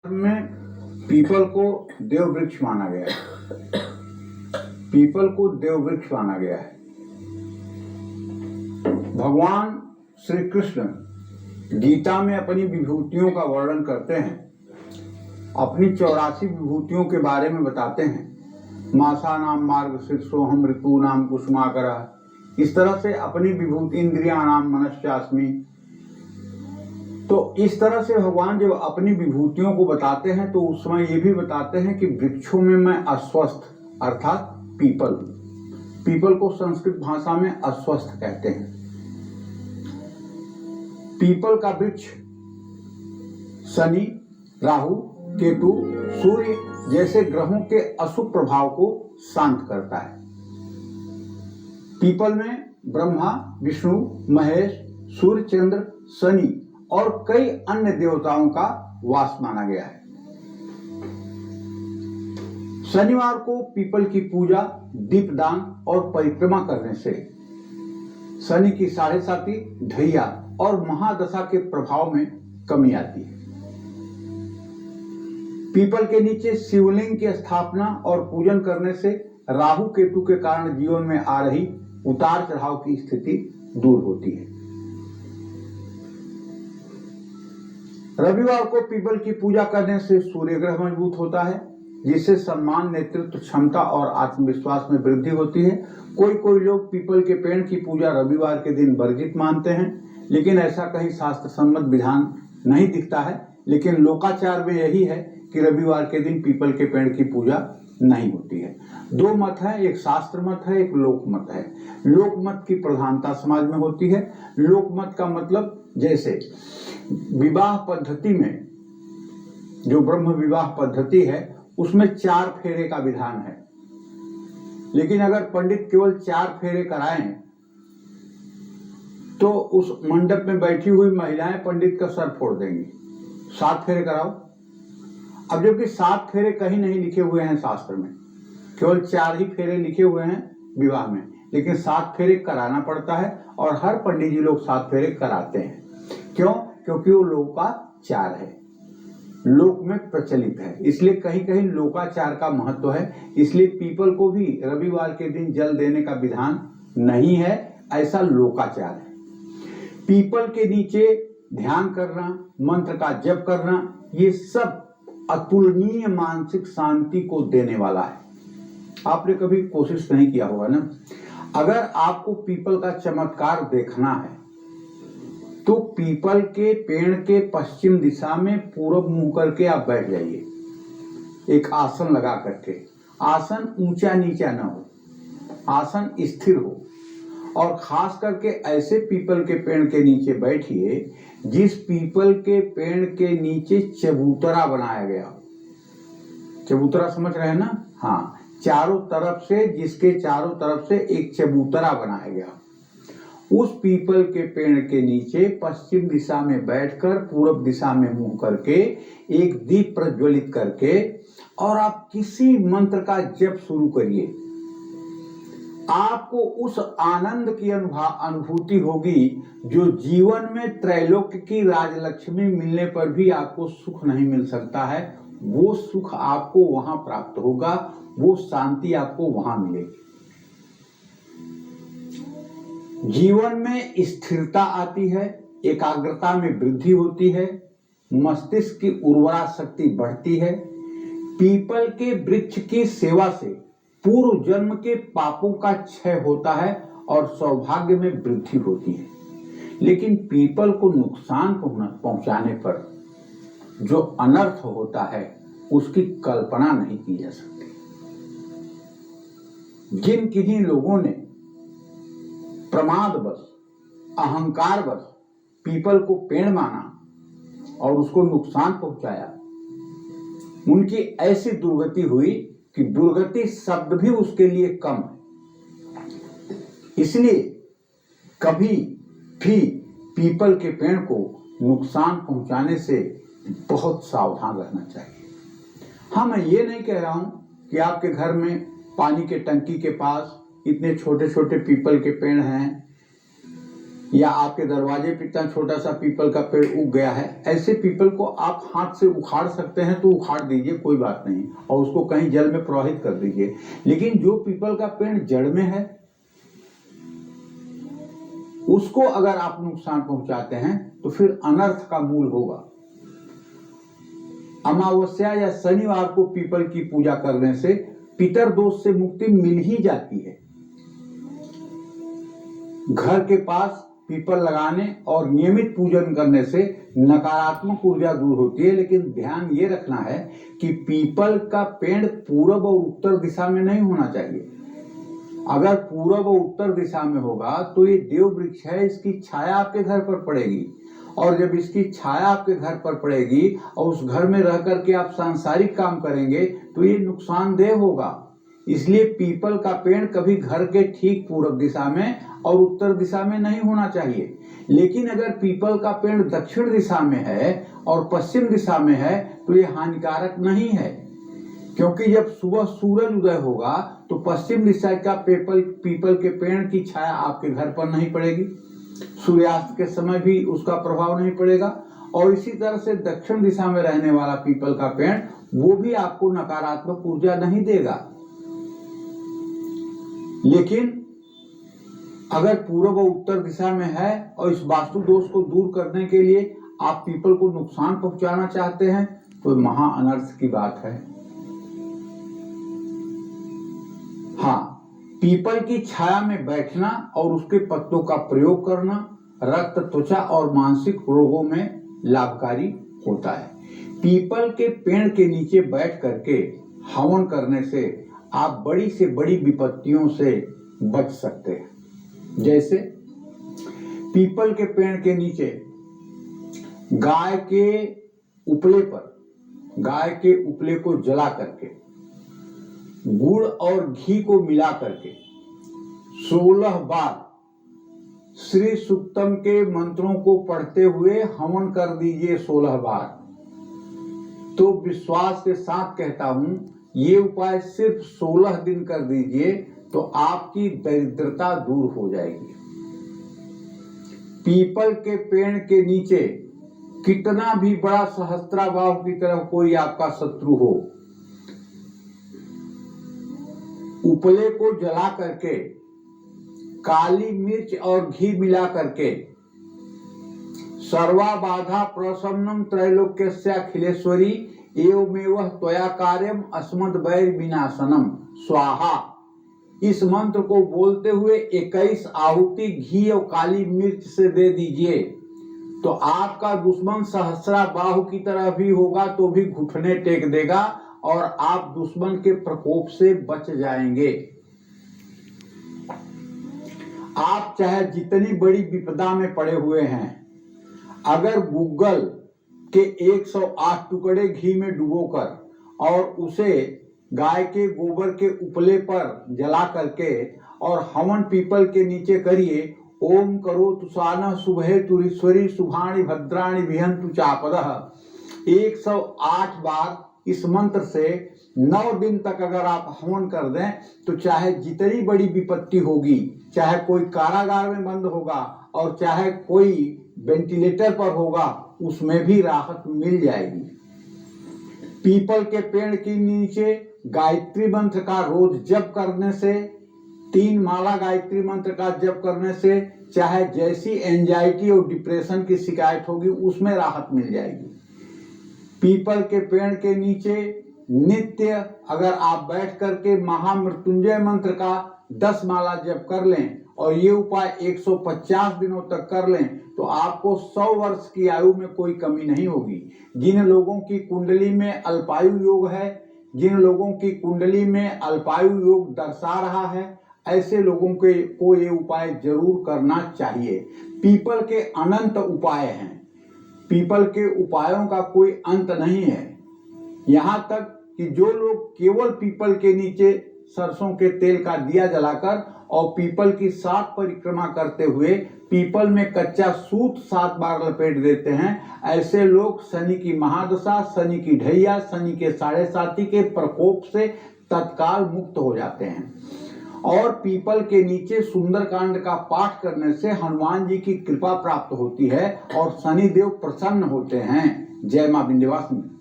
में पीपल को देव वृक्ष माना गया है। पीपल को देव वृक्ष माना गया है। भगवान श्री कृष्ण गीता में अपनी विभूतियों का वर्णन करते हैं, अपनी 84 विभूतियों के बारे में बताते हैं। मासा नाम मार्ग शीर्षोहम ऋतु नाम कुसुमाकर, इस तरह से अपनी विभूति इंद्रिया नाम मनश्चास्मि। तो इस तरह से भगवान जब अपनी विभूतियों को बताते हैं तो उस समय ये भी बताते हैं कि वृक्षों में मैं अस्वस्थ अर्थात पीपल, पीपल को संस्कृत भाषा में अस्वस्थ कहते हैं। पीपल का वृक्ष शनि, राहु, केतु, सूर्य जैसे ग्रहों के अशुभ प्रभाव को शांत करता है। पीपल में ब्रह्मा, विष्णु, महेश, सूर्य, चंद्र, शनि और कई अन्य देवताओं का वास माना गया है। शनिवार को पीपल की पूजा, दीपदान और परिक्रमा करने से शनि की 7.5 ढैया और महादशा के प्रभाव में कमी आती है। पीपल के नीचे शिवलिंग की स्थापना और पूजन करने से राहु केतु के कारण जीवन में आ रही उतार चढ़ाव की स्थिति दूर होती है। रविवार को पीपल की पूजा करने से सूर्य ग्रह मजबूत होता है, जिससे सम्मान, नेतृत्व क्षमता और आत्मविश्वास में वृद्धि होती है। कोई लोग पीपल के पेड़ की पूजा रविवार के दिन वर्जित मानते हैं, लेकिन ऐसा कहीं शास्त्र सम्मत विधान नहीं दिखता है। लेकिन लोकाचार में यही है कि रविवार के दिन पीपल के पेड़ की पूजा नहीं होती है। दो मत है, एक शास्त्र मत है, एक लोक मत है। लोक मत की प्रधानता समाज में होती है। लोक मत का मतलब जैसे विवाह पद्धति में जो ब्रह्म विवाह पद्धति है उसमें 4 फेरे का विधान है, लेकिन अगर पंडित केवल 4 फेरे कराएं तो उस मंडप में बैठी हुई महिलाएं पंडित का सर फोड़ देंगी। 7 फेरे कराओ। अब जबकि 7 फेरे कहीं नहीं लिखे हुए हैं शास्त्र में, केवल 4 ही फेरे लिखे हुए हैं विवाह में, लेकिन 7 फेरे कराना पड़ता है और हर पंडित जी लोग 7 फेरे कराते हैं। क्यों? क्योंकि वो लोकाचार है, लोक में प्रचलित है, इसलिए कहीं कहीं लोकाचार का महत्व है। इसलिए पीपल को भी रविवार के दिन जल देने का विधान नहीं है, ऐसा लोकाचार है। पीपल के नीचे ध्यान करना, मंत्र का जप करना, ये सब अतुलनीय मानसिक शांति को देने वाला है। आपने कभी कोशिश नहीं किया होगा ना? अगर आपको पीपल का चमत्कार देखना है तो पीपल के पेड़ के पश्चिम दिशा में पूरब मुंह करके आप बैठ जाइए, एक आसन लगा करके। आसन ऊंचा नीचा ना हो, आसन स्थिर हो, और खास करके ऐसे पीपल के पेड़ के नीचे बैठिए जिस पीपल के पेड़ के नीचे चबूतरा बनाया गया। चबूतरा समझ रहे हैं ना? हाँ, चारों तरफ से, जिसके चारों तरफ से एक चबूतरा बनाया गया। उस पीपल के पेड़ के नीचे पश्चिम दिशा में बैठकर पूर्व दिशा में मुंह करके एक दीप प्रज्वलित करके और आप किसी मंत्र का जप शुरू करिए। आपको उस आनंद की अनुभूति होगी जो जीवन में त्रैलोक्य की राजलक्ष्मी मिलने पर भी आपको सुख नहीं मिल सकता है। वो सुख आपको वहां प्राप्त होगा, वो शांति आपको वहां मिलेगी। जीवन में स्थिरता आती है, एकाग्रता में वृद्धि होती है, मस्तिष्क की उर्वरा शक्ति बढ़ती है। पीपल के वृक्ष की सेवा से पूर्व जन्म के पापों का क्षय होता है और सौभाग्य में वृद्धि होती है। लेकिन पीपल को नुकसान पहुंचाने पर जो अनर्थ होता है उसकी कल्पना नहीं की जा सकती। जिन किन्हीं लोगों ने प्रमादवश, अहंकारवश पीपल को पेड़ माना और उसको नुकसान पहुंचाया, उनकी ऐसी दुर्गति हुई कि दुर्गति शब्द भी उसके लिए कम है। इसलिए कभी भी पीपल के पेड़ को नुकसान पहुंचाने से बहुत सावधान रहना चाहिए। हाँ, मैं ये नहीं कह रहा हूं कि आपके घर में पानी के टंकी के पास इतने छोटे छोटे पीपल के पेड़ हैं या आपके दरवाजे पे इतना छोटा सा पीपल का पेड़ उग गया है, ऐसे पीपल को आप हाथ से उखाड़ सकते हैं तो उखाड़ दीजिए, कोई बात नहीं, और उसको कहीं जल में प्रवाहित कर दीजिए। लेकिन जो पीपल का पेड़ जड़ में है उसको अगर आप नुकसान पहुंचाते हैं तो फिर अनर्थ का मूल होगा। अमावस्या या शनिवार को पीपल की पूजा करने से पितर दोष से मुक्ति मिल ही जाती है। घर के पास पीपल लगाने और नियमित पूजन करने से नकारात्मक ऊर्जा दूर होती है। लेकिन ध्यान ये रखना है कि पीपल का पेड़ पूर्व और उत्तर दिशा में नहीं होना चाहिए। अगर पूर्व और उत्तर दिशा में होगा तो ये देव वृक्ष है, इसकी छाया आपके घर पर पड़ेगी, और जब इसकी छाया आपके घर पर पड़ेगी और उस घर में रह करके आप सांसारिक काम करेंगे तो ये नुकसानदेह होगा। इसलिए पीपल का पेड़ कभी घर के ठीक पूर्व दिशा में और उत्तर दिशा में नहीं होना चाहिए। लेकिन अगर पीपल का पेड़ दक्षिण दिशा में है और पश्चिम दिशा में है तो ये हानिकारक नहीं है, क्योंकि जब सुबह सूरज उदय होगा तो पश्चिम दिशा का पीपल के पेड़ की छाया आपके घर पर नहीं पड़ेगी, सूर्यास्त के समय भी उसका प्रभाव नहीं पड़ेगा, और इसी तरह से दक्षिण दिशा में रहने वाला पीपल का पेड़ वो भी आपको नकारात्मक ऊर्जा नहीं देगा। लेकिन अगर पूर्व और उत्तर दिशा में है और इस वास्तु दोष को दूर करने के लिए आप पीपल को नुकसान पहुंचाना चाहते हैं तो महा अनर्थ की बात है। हाँ, पीपल की छाया में बैठना और उसके पत्तों का प्रयोग करना रक्त, त्वचा और मानसिक रोगों में लाभकारी होता है। पीपल के पेड़ के नीचे बैठ करके हवन करने से आप बड़ी से बड़ी विपत्तियों से बच सकते हैं। जैसे पीपल के पेड़ के नीचे गाय के उपले को जला करके गुड़ और घी को मिला करके 16 बार श्री सूक्तम के मंत्रों को पढ़ते हुए हवन कर दीजिए 16 बार। तो विश्वास के साथ कहता हूं, ये उपाय सिर्फ 16 दिन कर दीजिए तो आपकी दरिद्रता दूर हो जाएगी। पीपल के पेड़ के नीचे कितना भी बड़ा सहस्त्राबाहु की तरह कोई आपका शत्रु हो, उपले को जला करके काली मिर्च और घी मिला करके सर्वा बाधा प्रसन्नम त्रैलोक्यस्याखिलेश्वरी एवमेव त्वया कार्यम अस्मद् वैर विनाशनम स्वाहा, इस मंत्र को बोलते हुए 21 आहुति घी और काली मिर्च से दे दीजिए तो आपका दुश्मन सहस्राबाहु की तरह भी होगा तो भी घुटने टेक देगा और आप दुश्मन के प्रकोप से बच जाएंगे। आप चाहे जितनी बड़ी विपदा में पड़े हुए हैं, अगर गूगल के 108 टुकड़े घी में डुबोकर और उसे गाय के गोबर के उपले पर जला करके और हवन पीपल के नीचे करिए, ओम करो तुसाना शुभे तुरीश्वरी शुभाणी भद्राणी विहंतु चापदः, 108 बार इस मंत्र से 9 दिन तक अगर आप हवन कर दें तो चाहे जितनी बड़ी विपत्ति होगी, चाहे कोई कारागार में बंद होगा और चाहे कोई वेंटिलेटर पर होगा, उसमें भी राहत मिल जाएगी। पीपल के पेड़ के नीचे गायत्री मंत्र का रोज जप करने से, 3 माला गायत्री मंत्र का जप करने से चाहे जैसी एंजाइटी और डिप्रेशन की शिकायत होगी उसमें राहत मिल जाएगी। पीपल के पेड़ के नीचे नित्य अगर आप बैठ करके महामृत्युंजय मंत्र का 10 माला जप कर लें और ये उपाय 150 दिनों तक कर लें तो आपको 100 वर्ष की आयु में कोई कमी नहीं होगी। जिन लोगों की कुंडली में अल्पायु योग है, जिन लोगों की कुंडली में अल्पायु योग दर्शा रहा है, ऐसे लोगों को ये उपाय जरूर करना चाहिए। पीपल के अनंत उपाय हैं, पीपल के उपायों का कोई अंत नहीं है। यहाँ तक कि जो लोग केवल पीपल के नीचे सरसों के तेल का दिया जलाकर और पीपल की 7 परिक्रमा करते हुए पीपल में कच्चा सूत 7 बार लपेट देते हैं, ऐसे लोग शनि की महादशा, शनि की ढैया, शनि के 7.5 के प्रकोप से तत्काल मुक्त हो जाते हैं। और पीपल के नीचे सुंदरकांड का पाठ करने से हनुमान जी की कृपा प्राप्त होती है और शनिदेव प्रसन्न होते हैं। जय मां विंध्यवासिनी।